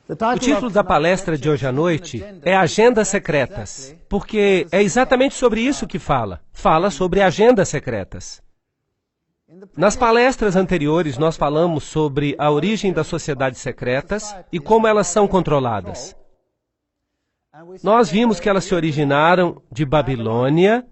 O título da palestra de hoje à noite é Agendas Secretas, porque é exatamente sobre isso que fala. Fala sobre agendas secretas. Nas palestras anteriores, nós falamos sobre a origem das sociedades secretas e como elas são controladas. Nós vimos que elas se originaram de Babilônia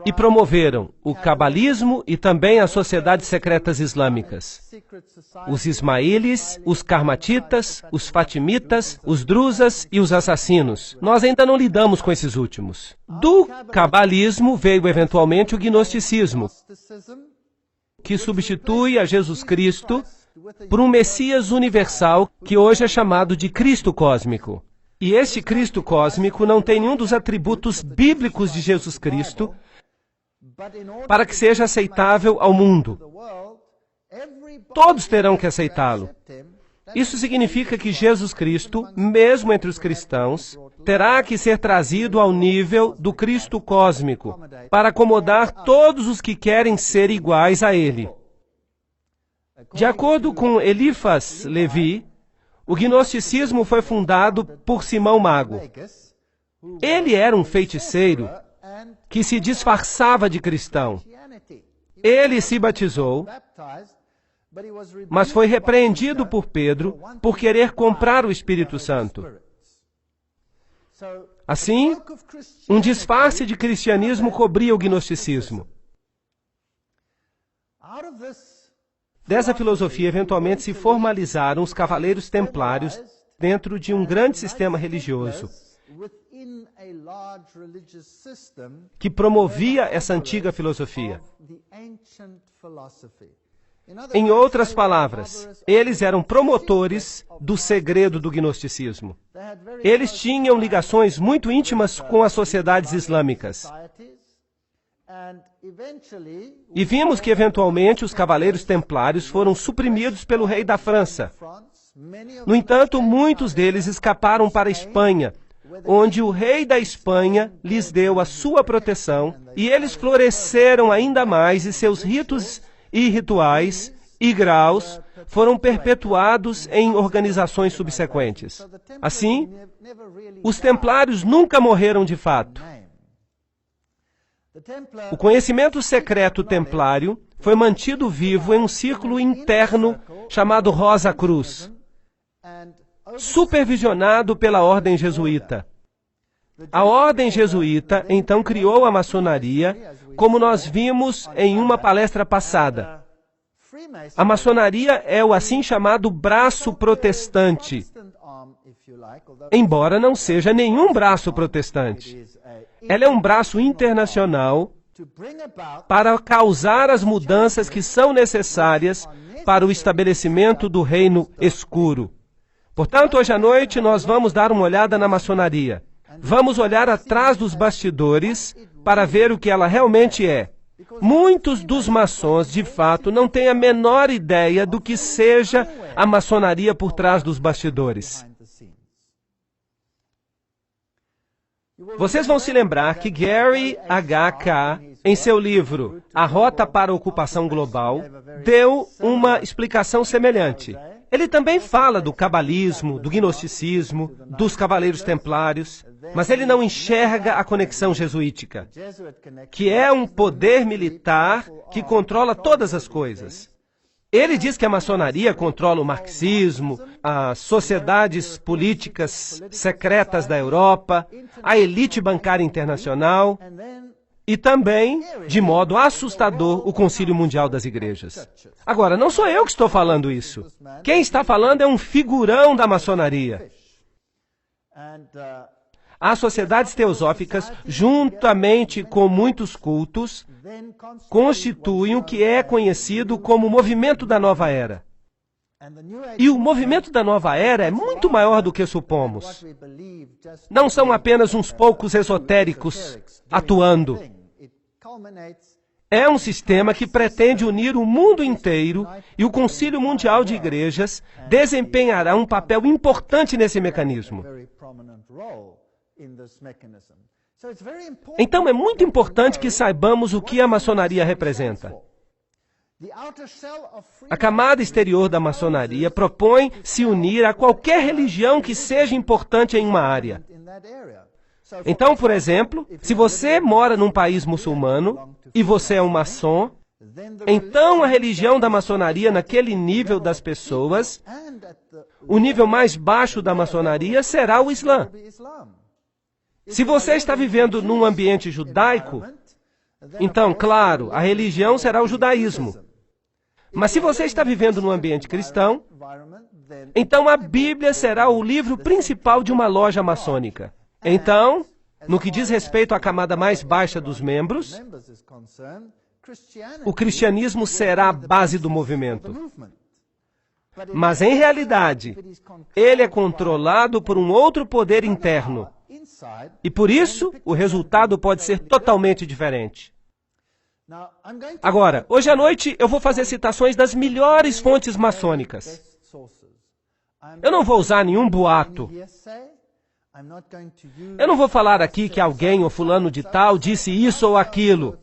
e promoveram o cabalismo e também as sociedades secretas islâmicas. Os ismaílis, os karmatitas, os fatimitas, os druzas e os assassinos. Nós ainda não lidamos com esses últimos. Do cabalismo veio eventualmente o gnosticismo, que substitui a Jesus Cristo por um Messias universal que hoje é chamado de Cristo cósmico. E este Cristo cósmico não tem nenhum dos atributos bíblicos de Jesus Cristo para que seja aceitável ao mundo. Todos terão que aceitá-lo. Isso significa que Jesus Cristo, mesmo entre os cristãos, terá que ser trazido ao nível do Cristo cósmico para acomodar todos os que querem ser iguais a Ele. De acordo com Eliphas Levi, o gnosticismo foi fundado por Simão Mago. Ele era um feiticeiro que se disfarçava de cristão. Ele se batizou, mas foi repreendido por Pedro por querer comprar o Espírito Santo. Assim, um disfarce de cristianismo cobria o gnosticismo. Dessa filosofia, eventualmente, se formalizaram os cavaleiros templários dentro de um grande sistema religioso que promovia essa antiga filosofia. Em outras palavras, eles eram promotores do segredo do gnosticismo. Eles tinham ligações muito íntimas com as sociedades islâmicas. E vimos que, eventualmente, os cavaleiros templários foram suprimidos pelo rei da França. No entanto, muitos deles escaparam para a Espanha, onde o rei da Espanha lhes deu a sua proteção, e eles floresceram ainda mais, e seus ritos e rituais e graus foram perpetuados em organizações subsequentes. Assim, os templários nunca morreram de fato. O conhecimento secreto templário foi mantido vivo em um círculo interno chamado Rosa Cruz, supervisionado pela ordem jesuíta. A ordem jesuíta então criou a maçonaria, como nós vimos em uma palestra passada. A maçonaria é o assim chamado braço protestante, embora não seja nenhum braço protestante. Ela é um braço internacional para causar as mudanças que são necessárias para o estabelecimento do reino escuro. Portanto, hoje à noite nós vamos dar uma olhada na maçonaria. Vamos olhar atrás dos bastidores para ver o que ela realmente é. Muitos dos maçons, de fato, não têm a menor ideia do que seja a maçonaria por trás dos bastidores. Vocês vão se lembrar que Gary H.K., em seu livro A Rota para a Ocupação Global, deu uma explicação semelhante. Ele também fala do cabalismo, do gnosticismo, dos cavaleiros templários, mas ele não enxerga a conexão jesuítica, que é um poder militar que controla todas as coisas. Ele diz que a maçonaria controla o marxismo, as sociedades políticas secretas da Europa, a elite bancária internacional e também, de modo assustador, o Concílio Mundial das Igrejas. Agora, não sou eu que estou falando isso. Quem está falando é um figurão da maçonaria. As sociedades teosóficas, juntamente com muitos cultos, constituem o que é conhecido como o movimento da nova era. E o movimento da nova era é muito maior do que supomos. Não são apenas uns poucos esotéricos atuando. É um sistema que pretende unir o mundo inteiro e o Concílio Mundial de Igrejas desempenhará um papel importante nesse mecanismo. Então é muito importante que saibamos o que a maçonaria representa. A camada exterior da maçonaria propõe se unir a qualquer religião que seja importante em uma área. Então, por exemplo, se você mora num país muçulmano e você é um maçom, então a religião da maçonaria naquele nível das pessoas, o nível mais baixo da maçonaria será o Islã. Se você está vivendo num ambiente judaico, então, claro, a religião será o judaísmo. Mas se você está vivendo num ambiente cristão, então a Bíblia será o livro principal de uma loja maçônica. Então, no que diz respeito à camada mais baixa dos membros, o cristianismo será a base do movimento. Mas, em realidade, ele é controlado por um outro poder interno. E por isso, o resultado pode ser totalmente diferente. Agora, hoje à noite, eu vou fazer citações das melhores fontes maçônicas. Eu não vou usar nenhum boato. Eu não vou falar aqui que alguém ou fulano de tal disse isso ou aquilo.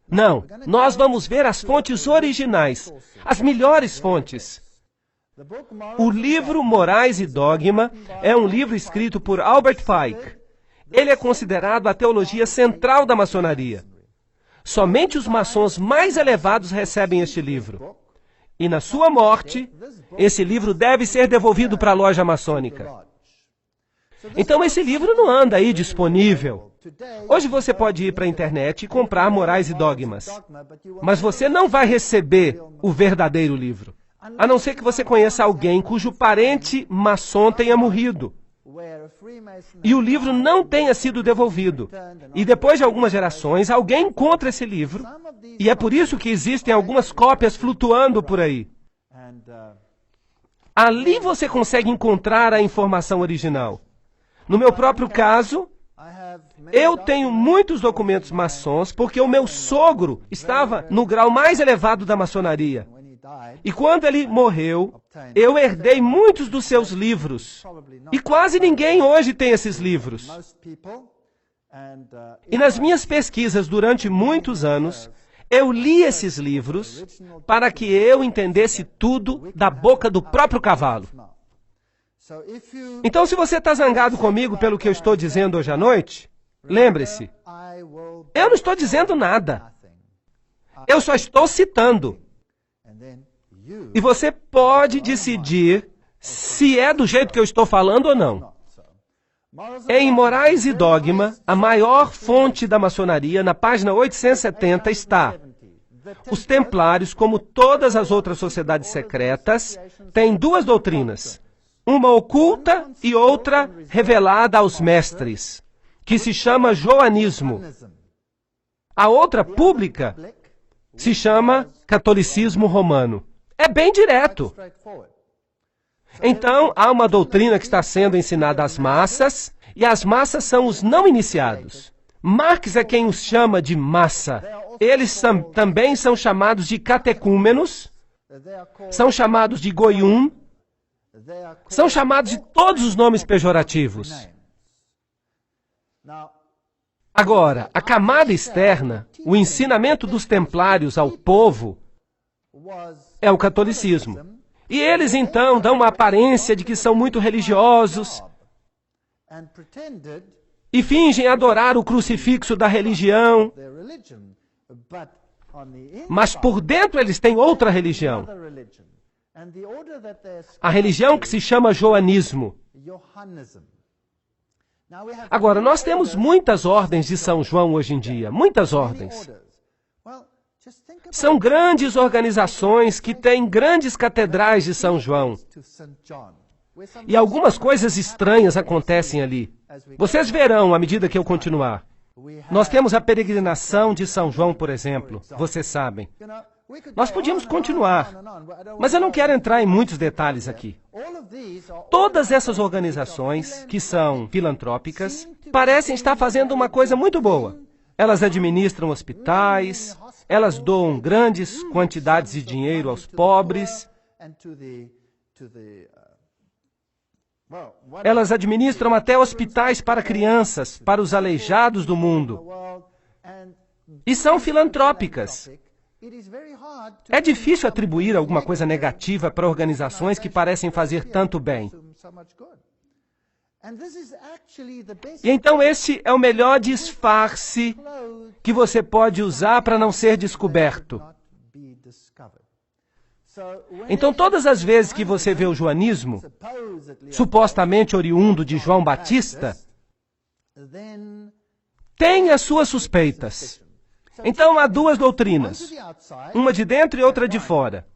Não, nós vamos ver as fontes originais, as melhores fontes. O livro Morais e Dogma é um livro escrito por Albert Pike. Ele é considerado a teologia central da maçonaria. Somente os maçons mais elevados recebem este livro. E na sua morte, esse livro deve ser devolvido para a loja maçônica. Então esse livro não anda aí disponível. Hoje você pode ir para a internet e comprar Morais e Dogmas. Mas você não vai receber o verdadeiro livro. A não ser que você conheça alguém cujo parente maçom tenha morrido. E o livro não tenha sido devolvido. E depois de algumas gerações, alguém encontra esse livro. E é por isso que existem algumas cópias flutuando por aí. Ali você consegue encontrar a informação original. No meu próprio caso, eu tenho muitos documentos maçons porque o meu sogro estava no grau mais elevado da maçonaria. E quando ele morreu, eu herdei muitos dos seus livros. E quase ninguém hoje tem esses livros. E nas minhas pesquisas durante muitos anos, eu li esses livros para que eu entendesse tudo da boca do próprio cavalo. Então, se você está zangado comigo pelo que eu estou dizendo hoje à noite, lembre-se, eu não estou dizendo nada. Eu só estou citando. E você pode decidir se é do jeito que eu estou falando ou não. Em Morais e Dogma, a maior fonte da maçonaria, na página 870, está: os templários, como todas as outras sociedades secretas, têm duas doutrinas. Uma oculta e outra revelada aos mestres, que se chama joanismo. A outra pública se chama catolicismo romano. É bem direto. Então, há uma doutrina que está sendo ensinada às massas, e as massas são os não iniciados. Marx é quem os chama de massa. Eles também são chamados de catecúmenos, são chamados de goium, são chamados de todos os nomes pejorativos. Agora, a camada externa, o ensinamento dos templários ao povo, é o catolicismo. E eles, então, dão uma aparência de que são muito religiosos e fingem adorar o crucifixo da religião, mas por dentro eles têm outra religião. A religião que se chama joanismo. Agora, nós temos muitas ordens de São João hoje em dia, muitas ordens. São grandes organizações que têm grandes catedrais de São João. E algumas coisas estranhas acontecem ali. Vocês verão à medida que eu continuar. Nós temos a peregrinação de São João, por exemplo, vocês sabem. Nós podíamos continuar, mas eu não quero entrar em muitos detalhes aqui. Todas essas organizações, que são filantrópicas, parecem estar fazendo uma coisa muito boa. Elas administram hospitais, elas doam grandes quantidades de dinheiro aos pobres, elas administram até hospitais para crianças, para os aleijados do mundo. E são filantrópicas. É difícil atribuir alguma coisa negativa para organizações que parecem fazer tanto bem. E então esse é o melhor disfarce que você pode usar para não ser descoberto. Então todas as vezes que você vê o joanismo, supostamente oriundo de João Batista, tem as suas suspeitas. Então há duas doutrinas, uma de dentro e outra de fora.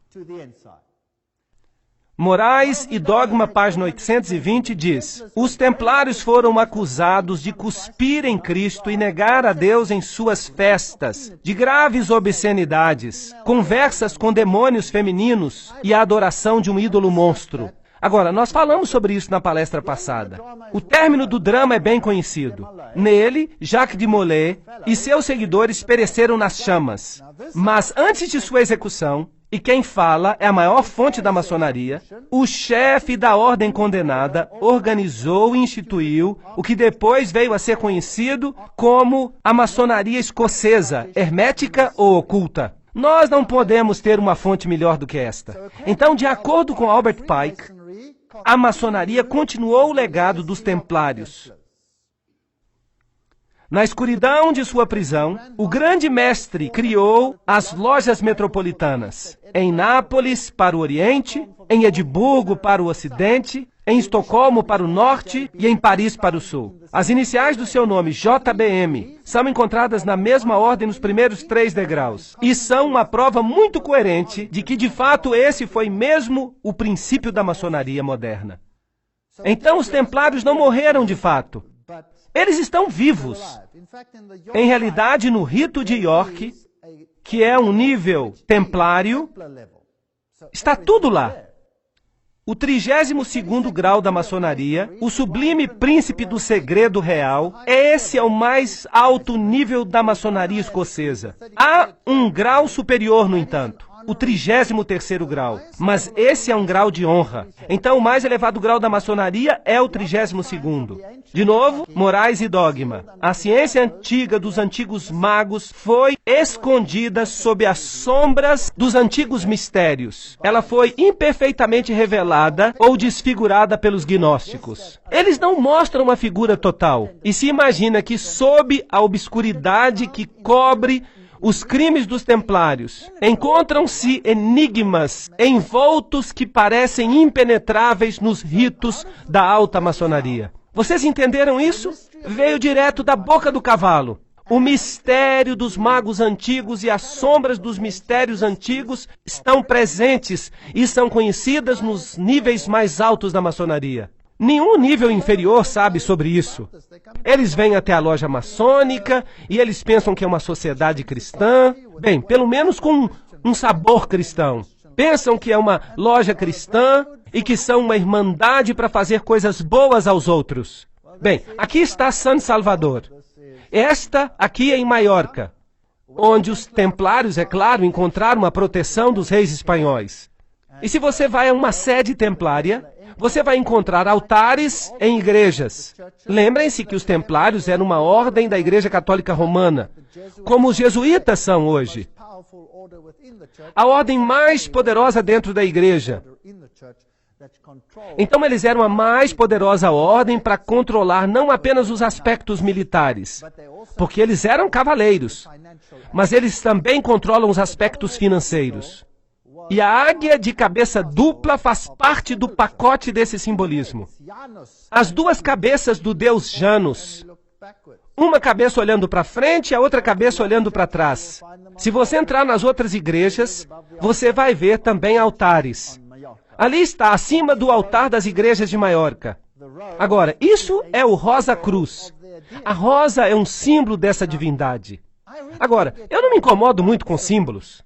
Morais e Dogma, página 820, diz: os templários foram acusados de cuspir em Cristo e negar a Deus em suas festas, de graves obscenidades, conversas com demônios femininos e a adoração de um ídolo monstro. Agora, nós falamos sobre isso na palestra passada. O término do drama é bem conhecido. Nele, Jacques de Molay e seus seguidores pereceram nas chamas. Mas antes de sua execução, e quem fala é a maior fonte da maçonaria, o chefe da ordem condenada organizou e instituiu o que depois veio a ser conhecido como a maçonaria escocesa, hermética ou oculta. Nós não podemos ter uma fonte melhor do que esta. Então, de acordo com Albert Pike, a maçonaria continuou o legado dos templários. Na escuridão de sua prisão, o grande mestre criou as lojas metropolitanas, em Nápoles para o Oriente, em Edimburgo para o Ocidente, em Estocolmo para o Norte e em Paris para o Sul. As iniciais do seu nome, JBM, são encontradas na mesma ordem nos primeiros 3 degraus, e são uma prova muito coerente de que, de fato, esse foi mesmo o princípio da maçonaria moderna. Então, os templários não morreram de fato. Eles estão vivos. Em realidade, no rito de York, que é um nível templário, está tudo lá. O 32º grau da maçonaria, o sublime príncipe do segredo real, esse é o mais alto nível da maçonaria escocesa. Há um grau superior, no entanto, o 33º grau, mas esse é um grau de honra. Então, o mais elevado grau da maçonaria é o 32º. De novo, Morais e Dogma. A ciência antiga dos antigos magos foi escondida sob as sombras dos antigos mistérios. Ela foi imperfeitamente revelada ou desfigurada pelos gnósticos. Eles não mostram uma figura total, e se imagina que sob a obscuridade que cobre os crimes dos templários, encontram-se enigmas envoltos que parecem impenetráveis nos ritos da alta maçonaria. Vocês entenderam isso? Veio direto da boca do cavalo. O mistério dos magos antigos e as sombras dos mistérios antigos estão presentes e são conhecidas nos níveis mais altos da maçonaria. Nenhum nível inferior sabe sobre isso. Eles vêm até a loja maçônica e eles pensam que é uma sociedade cristã, bem, pelo menos com um sabor cristão. Pensam que é uma loja cristã e que são uma irmandade para fazer coisas boas aos outros. Bem, aqui está San Salvador. Esta aqui é em Maiorca, onde os templários, é claro, encontraram a proteção dos reis espanhóis. E se você vai a uma sede templária, você vai encontrar altares em igrejas. Lembrem-se que os templários eram uma ordem da Igreja Católica Romana, como os jesuítas são hoje. A ordem mais poderosa dentro da igreja. Então eles eram a mais poderosa ordem para controlar não apenas os aspectos militares, porque eles eram cavaleiros, mas eles também controlam os aspectos financeiros. E a águia de cabeça dupla faz parte do pacote desse simbolismo. As duas cabeças do deus Janus. Uma cabeça olhando para frente e a outra cabeça olhando para trás. Se você entrar nas outras igrejas, você vai ver também altares. Ali está, acima do altar das igrejas de Maiorca. Agora, isso é o Rosa Cruz. A rosa é um símbolo dessa divindade. Agora, eu não me incomodo muito com símbolos.